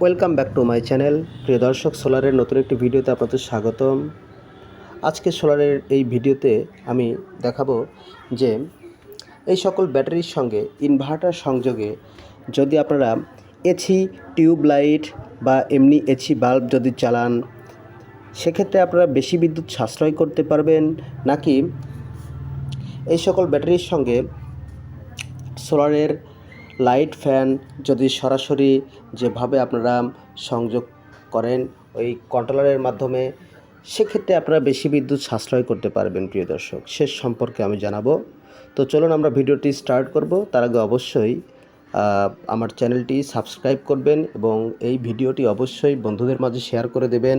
Welcome back to my channel. প্রিয় দর্শক, সোলারের নতুন একটি ভিডিওতে আপনাদের স্বাগতম। আজকে সোলারের এই ভিডিওতে আমি দেখাবো যে এই সকল ব্যাটারির সঙ্গে ইনভার্টার সংযোগে যদি আপনারা এসি টিউবলাইট বা এমনি এসি বাল্ব যদি চালান, সেক্ষেত্রে আপনারা বেশি বিদ্যুৎ সাশ্রয় করতে পারবেন, নাকি এই সকল ব্যাটারির সঙ্গে সোলারের লাইট ফ্যান যদি সরাসরি যেভাবে আপনারা সংযোগ করেন ওই কন্ট্রোলারের মাধ্যমে, সেক্ষেত্রে আপনারা বেশি বিদ্যুৎ সাশ্রয় করতে পারবেন। প্রিয় দর্শক, শেষ সম্পর্কে আমি জানাবো। তো চলুন আমরা ভিডিওটি স্টার্ট করব। তার আগে অবশ্যই আমার চ্যানেলটি সাবস্ক্রাইব করবেন এবং এই ভিডিওটি অবশ্যই বন্ধুদের মাঝে শেয়ার করে দেবেন,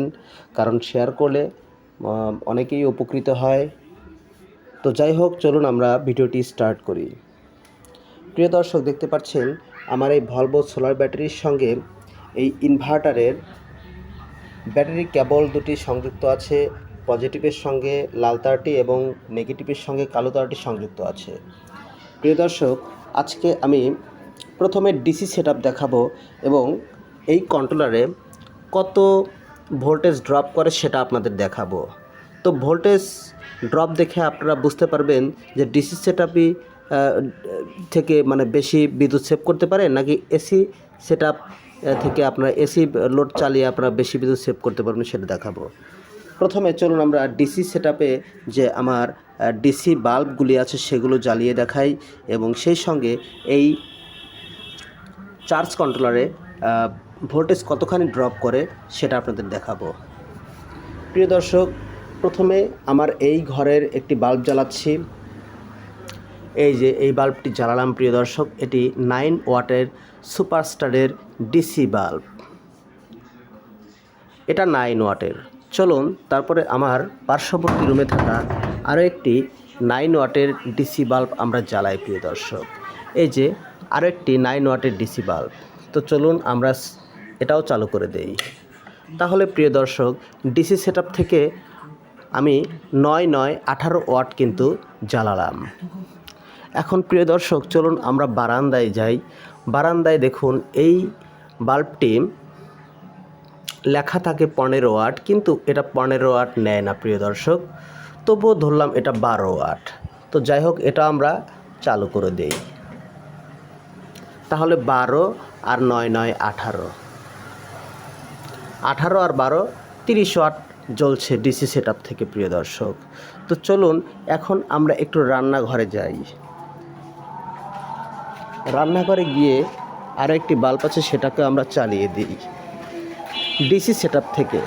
কারণ শেয়ার করলে অনেকেই উপকৃত হয়। তো যাই হোক, চলুন আমরা ভিডিওটি স্টার্ট করি। প্রিয় দর্শক, দেখতে পাচ্ছেন আমার এই ভলভো সোলার ব্যাটারির সঙ্গে এই ইনভার্টারের ব্যাটারি কেবল দুটি সংযুক্ত আছে। পজিটিভের সঙ্গে লাল তারটি এবং নেগেটিভের সঙ্গে কালো তারটি সংযুক্ত আছে। প্রিয় দর্শক, আজকে আমি প্রথমে ডিসি সেটআপ দেখাবো এবং এই কন্ট্রোলারে কত ভোল্টেজ ড্রপ করে সেটা আপনাদের দেখাবো। তো ভোল্টেজ ড্রপ দেখে আপনারা বুঝতে পারবেন যে ডিসি সেটআপই থেকে বেশি বিদ্যুৎ সেভ করতে পারে, নাকি এসি সেটআপ থেকে আপনারা এসি লোড চালিয়ে আপনারা বেশি বিদ্যুৎ সেভ করতে পারবেন, সেটা দেখাবো। প্রথমে চলুন আমরা ডিসি সেটআপে যে আমার ডিসি বাল্বগুলি আছে সেগুলো জ্বালিয়ে দেখাই এবং সেই সঙ্গে এই চার্জ কন্ট্রোলারে ভোল্টেজ কতখানি ড্রপ করে সেটা আপনাদের দেখাবো। প্রিয় দর্শক, প্রথমে আমার এই ঘরের একটি বাল্ব জ্বালাচ্ছি। এই যে এই বাল্বটি জ্বালালাম। প্রিয় দর্শক, এটি 9 ওয়াটের সুপারস্টারের ডিসি বাল্ব। এটা 9 ওয়াটের। চলুন তারপরে আমার পার্শ্ববর্তী রুমে থাকা আরও একটি 9 ওয়াটের ডিসি বাল্ব আমরা জ্বালাই। প্রিয় দর্শক, এই যে আরও একটি 9 ওয়াটের ডিসি বাল্ব। তো চলুন আমরা এটাও চালু করে দেই। তাহলে প্রিয় দর্শক, ডিসি সেটআপ থেকে আমি 9-9-18 ওয়াট কিন্তু জ্বালালাম। এখন প্রিয় দর্শক, চলুন আমরা বারান্দায় যাই। বারান্দায় দেখুন এই বাল্বটি লেখা থাকে 15 ওয়াট, কিন্তু এটা 15 ওয়াট নেয় না প্রিয় দর্শক, তবুও ধরলাম এটা 12 ওয়াট। তো যাই হোক, এটা আমরা চালু করে দেই। তাহলে 12 আর 9-9-18, 18 আর 12 30 ওয়াট জ্বলছে ডিসি সেটআপ থেকে। প্রিয় দর্শক, তো চলুন এখন আমরা একটু রান্নাঘরে যাই। রান্নাঘরে গিয়ে আরও একটি বাল্ব আছে, সেটাকে আমরা চালিয়ে দিই ডিসি সেটআপ থেকে।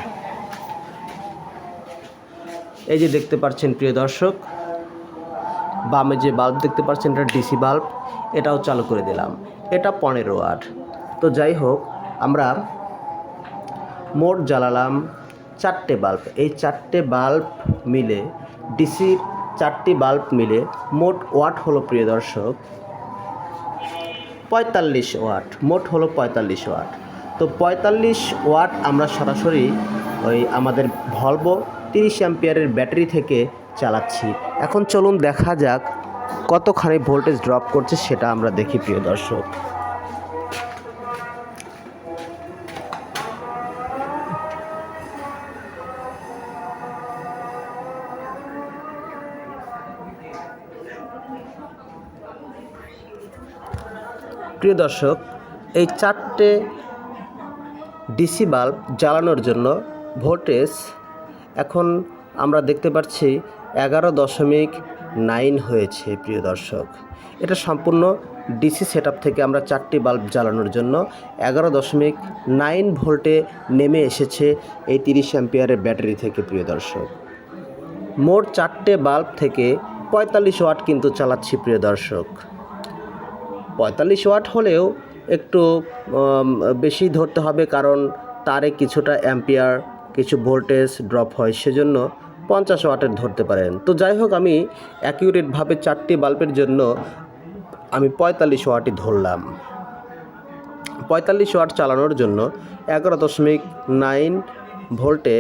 এই যে দেখতে পাচ্ছেন প্রিয় দর্শক, বামে যে বাল্ব দেখতে পাচ্ছেন এটা ডিসি বাল্ব, এটাও চালু করে দিলাম। এটা 15 ওয়াট। তো যাই হোক, আমরা মোট জ্বালালাম 4টে বাল্ব। এই 4টে বাল্ব মিলে, ডিসির 4টি বাল্ব মিলে মোট ওয়াট হলো প্রিয় দর্শক 45 ওয়াট। মোট হলো 45 ওয়াট। তো 45 ওয়াট আমরা সরাসরি ওই আমাদের ভলভো 30 অ্যাম্পিয়ারের ব্যাটারি থেকে চালাচ্ছি। এখন চলুন দেখা যাক কতখানি ভোল্টেজ ড্রপ করছে সেটা আমরা দেখি। প্রিয় দর্শক, প্রিয় দর্শক, এই 4টে ডিসি বাল্ব জ্বালানোর জন্য ভোল্টেজ এখন আমরা দেখতে পাচ্ছি 11.9 হয়েছে। প্রিয় দর্শক, এটা সম্পূর্ণ ডিসি সেটআপ থেকে আমরা 4টি বাল্ব জ্বালানোর জন্য 11.9 ভোল্টে নেমে এসেছে এই 30 অ্যাম্পিয়ারের ব্যাটারি থেকে। প্রিয় দর্শক, মোট 4টে বাল্ব থেকে 45 ওয়াট কিন্তু চালাচ্ছি। প্রিয় দর্শক, 45 ওয়াট হলেও একটু বেশি ধরতে হবে, কারণ তারে কিছুটা অ্যাম্পিয়ার কিছু ভোল্টেজ ড্রপ হয়, সেজন্য 50 ওয়াটের ধরতে পারেন। তো যাই হোক, আমি অ্যাকিউরেটভাবে 4টি বাল্বের জন্য আমি 45 ওয়াটই ধরলাম। 45 ওয়াট চালানোর জন্য 11.9 ভোল্টে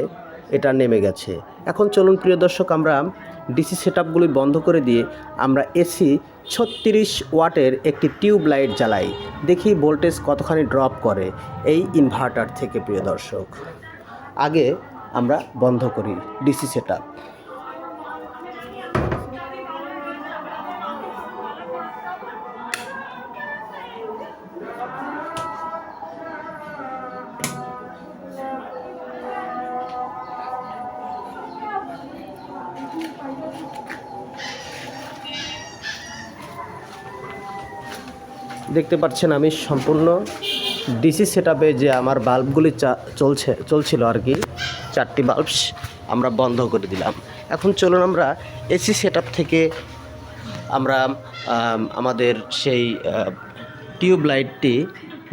এটা নেমে গেছে। এখন চলুন প্রিয় দর্শক, আমরা ডিসি সেটআপগুলি বন্ধ করে দিয়ে আমরা এসি 36 ওয়াটের একটি টিউব লাইট জ্বালাই, দেখি ভোল্টেজ কতখানি ড্রপ করে এই ইনভার্টার থেকে প্রিয় দর্শক। আগে আমরা বন্ধ করি ডিসি সেটআপ। দেখতে পাচ্ছেন আমি সম্পূর্ণ ডিসি সেটআপে যে আমার বাল্বগুলি চলছিল আর কি, 4টি বাল্ব আমরা বন্ধ করে দিলাম। এখন চলুন আমরা এসি সেটআপ থেকে আমরা আমাদের সেই টিউব লাইটটি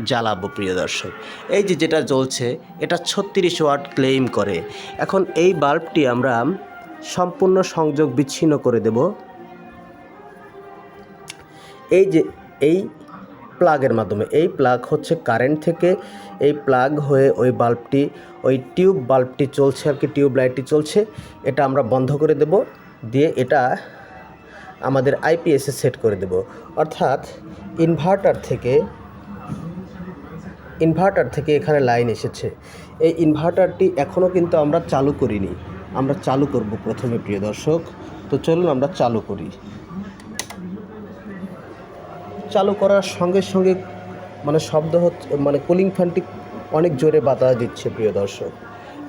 জ্বালাবো প্রিয় দর্শক। এই যে যেটা জ্বলছে এটা 36 ওয়াট ক্লেম করে। এখন এই বাল্বটি আমরা সম্পূর্ণ সংযোগ বিচ্ছিন্ন করে দেব। এই যে এই প্লাগের মাধ্যমে, এই প্লাগ হচ্ছে কারেন্ট থেকে এই প্লাগ হয়ে ওই বাল্বটি, ওই টিউব বাল্বটি চলছে আর কি, টিউব লাইটটি চলছে, এটা আমরা বন্ধ করে দেব। দিয়ে এটা আমাদের আইপিএসে সেট করে দেব। অর্থাৎ ইনভার্টার থেকে এখানে লাইন এসেছে। এই ইনভার্টারটি এখনও কিন্তু আমরা চালু করিনি, আমরা চালু করব প্রথমে প্রিয় দর্শক। তো চলুন আমরা চালু করি। চালু করার সঙ্গে সঙ্গে মানে শব্দ হচ্ছে, মানে কুলিং ফ্যানটি অনেক জোরে বাতাস দিচ্ছে প্রিয় দর্শক।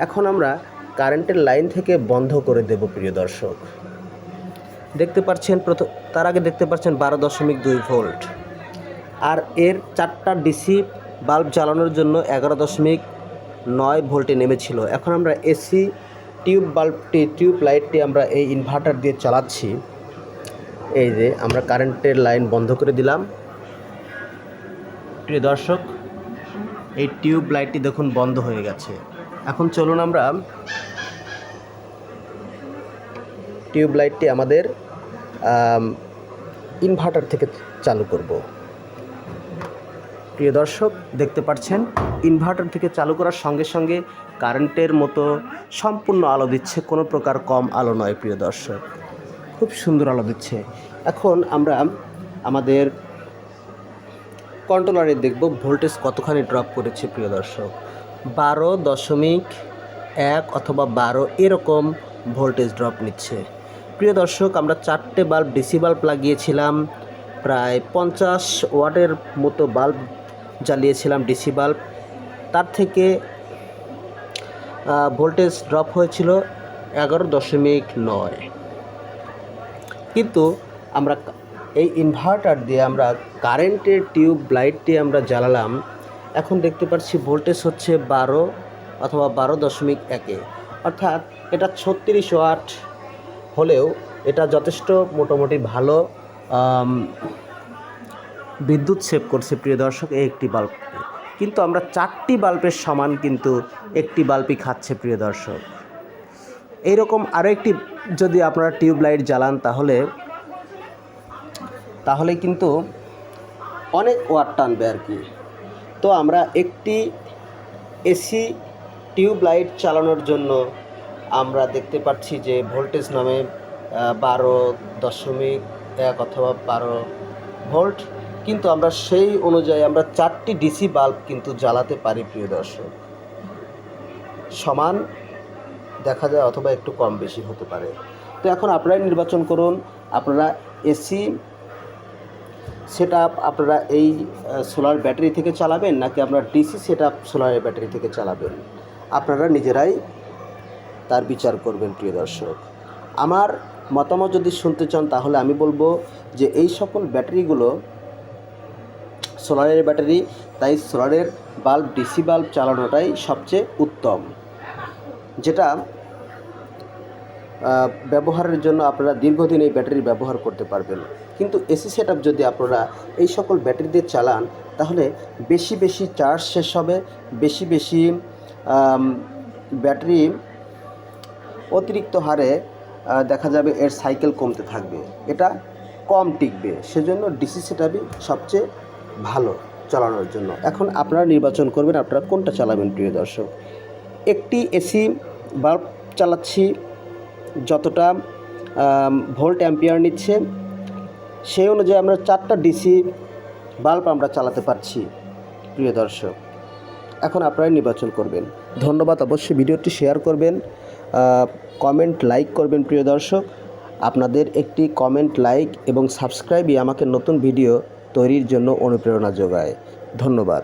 এখন আমরা কারেন্টের লাইন থেকে বন্ধ করে দেব প্রিয় দর্শক। দেখতে পাচ্ছেন তার আগে দেখতে পাচ্ছেন 12.2 ভোল্ট, আর এর 4টা ডিসি বাল্ব জ্বালানোর জন্য 11.9 ভোল্টে নেমেছিল। এখন আমরা এসি টিউব লাইটটি আমরা এই ইনভার্টার দিয়ে চালাচ্ছি। এই যে আমরা কারেন্টের লাইন বন্ধ করে দিলাম প্রিয় দর্শক। এই টিউব লাইটটি দেখুন বন্ধ হয়ে গেছে। এখন চলুন আমরা টিউব লাইটটি আমাদের ইনভার্টার থেকে চালু করব। প্রিয় দর্শক দেখতে পাচ্ছেন ইনভার্টার থেকে চালু করার সঙ্গে সঙ্গে কারেন্টের মতো সম্পূর্ণ আলো দিচ্ছে, কোনো প্রকার কম আলো নয় প্রিয় দর্শক, খুব সুন্দর আলো দিচ্ছে। এখন আমরা আমাদের কন্ট্রোলারে দেখব ভোল্টেজ কতখানি ড্রপ করেছে প্রিয় দর্শক। 12.1 অথবা 12 এরকম ভোল্টেজ ড্রপ নিচ্ছে প্রিয় দর্শক। আমরা 4টে বাল্ব ডিসি বাল্ব লাগিয়েছিলাম, প্রায় 50 ওয়াটের মতো বাল্ব জ্বালিয়েছিলাম ডিসি বাল্ব। তার থেকে ভোল্টেজ ড্রপ হয়েছিল 11.9। কিন্তু আমরা এই ইনভার্টার দিয়ে আমরা কারেন্টের টিউব লাইটটি আমরা জ্বালালাম। এখন দেখতে পাচ্ছি ভোল্টেজ হচ্ছে 12 অথবা 12.1। অর্থাৎ এটা 36 ওয়াট হলেও এটা যথেষ্ট মোটামুটি ভালো বিদ্যুৎ সেভ করছে প্রিয় দর্শক এই একটি বাল্ব। কিন্তু আমরা 4টি বাল্বের সমান কিন্তু একটি বাল্বই খাচ্ছে প্রিয় দর্শক। এইরকম আরও একটি যদি আপনারা টিউব লাইট জ্বালান তাহলে কিন্তু অনেক ওয়াট টানবে আর কি। তো আমরা একটি এসি টিউব লাইট চালানোর জন্য আমরা দেখতে পাচ্ছি যে ভোল্টেজ নামে 12.1 অথবা 12 ভোল্ট, কিন্তু আমরা সেই অনুযায়ী আমরা 4টি ডিসি বাল্ব কিন্তু জ্বালাতে পারি প্রিয় দর্শক। সমান দেখা যায় অথবা একটু কম বেশি হতে পারে। তো এখন আপনারাই নির্বাচন করুন, আপনারা এসি সেটআপ আপনারা এই সোলার ব্যাটারি থেকে চালাবেন নাকি আপনারা ডিসি সেটআপ সোলারের ব্যাটারি থেকে চালাবেন। আপনারা নিজেরাই তার বিচার করবেন প্রিয় দর্শক। আমার মতামত যদি শুনতে চান তাহলে আমি বলবো যে এই সকল ব্যাটারিগুলো সোলারের ব্যাটারি, তাই সোলারের বাল্ব ডিসি বাল্ব চালানোটাই সবচেয়ে উত্তম, যেটা ব্যবহারের জন্য আপনারা দীর্ঘদিন এই ব্যাটারি ব্যবহার করতে পারবেন। কিন্তু এসি সেটআপ যদি আপনারা এই সকল ব্যাটারি দিয়ে চালান তাহলে বেশি বেশি চার্জ শেষ হবে, বেশি বেশি ব্যাটারি অতিরিক্ত হারে দেখা যাবে এর সাইকেল কমতে থাকবে, এটা কম টিকবে। সেজন্য ডিসি সেটআপই সবচেয়ে ভালো চালানোর জন্য। এখন আপনারা নির্বাচন করবেন আপনারা কোনটা চালাবেন প্রিয় দর্শক। একটি এসি বাল্ব চালাচ্ছি, যতটা ভোল্ট অ্যাম্পিয়ার নিচ্ছে সেই অনুযায়ী আমরা 4টা ডিসি বাল্ব আমরা চালাতে পারছি প্রিয় দর্শক। এখন আপনারাই নির্বাচন করবেন। ধন্যবাদ। অবশ্যই ভিডিওটি শেয়ার করবেন, কমেন্ট লাইক করবেন প্রিয় দর্শক। আপনাদের একটি কমেন্ট, লাইক এবং সাবস্ক্রাইবই আমাকে নতুন ভিডিও তৈরির জন্য অনুপ্রেরণা যোগায়। ধন্যবাদ।